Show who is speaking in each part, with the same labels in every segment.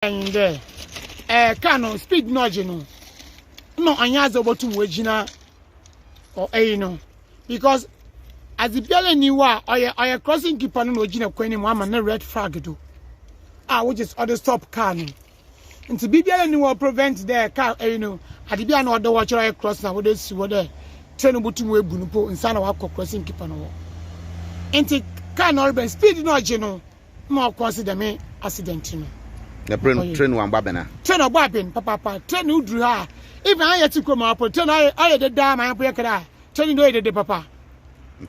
Speaker 1: And there, cano speed no anyazo botum wejina or because as the belly knew or crossing keeper no wejina kweni mama no red flag do. Which is other stop car no. And to be belly knew prevent their car at the be another watcher cross now would see what there. Turn botum we bunupo inside our crossing keeper no. And the car no speed no more consider me accident no.
Speaker 2: The train one babena.
Speaker 1: Train a babin, papa, train who drew her. Even I had to come up, train I had the dam, I have train no the papa.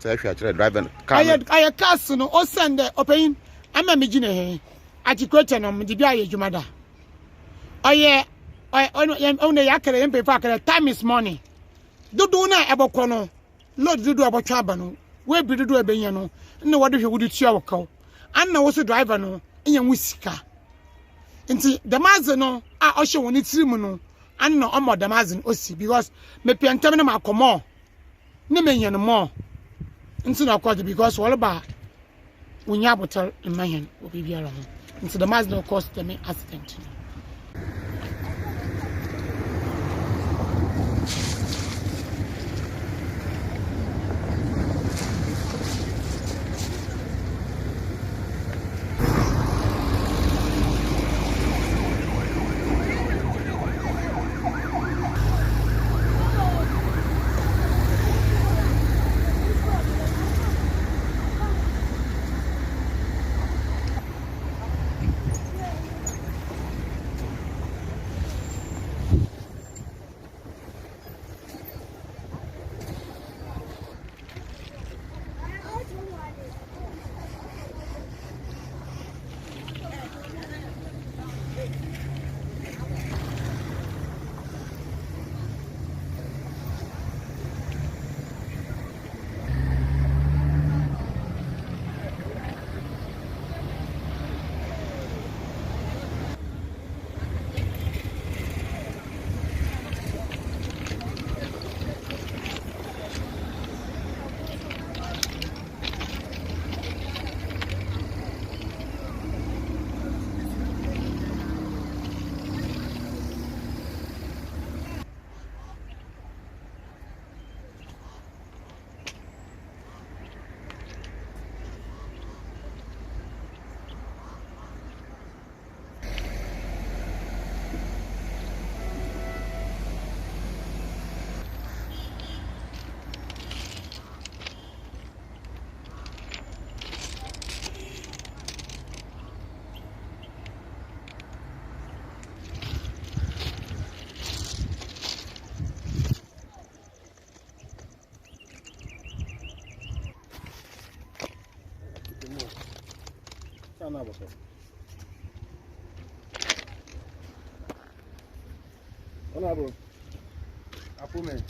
Speaker 2: So if you are driving car,
Speaker 1: I had castle or Sunday open. I'm a Mijine. I took question on the Bia Jumada. Oh, yeah, I only Yakara and paper. Time is money. Do not about Cono. Lord, do about Chabano. Where be do a Benyano? No, what if you would do your call? And now also driver no in your whisker. Nti the mazin no a osho woni tirimu no an no omo the mazin osi because me piantem na makomo ne menyen mo nti na cause because all ba unya bottle in my hand obi biara ho nti the mazin no cause them accident.
Speaker 3: Honorable, Apume.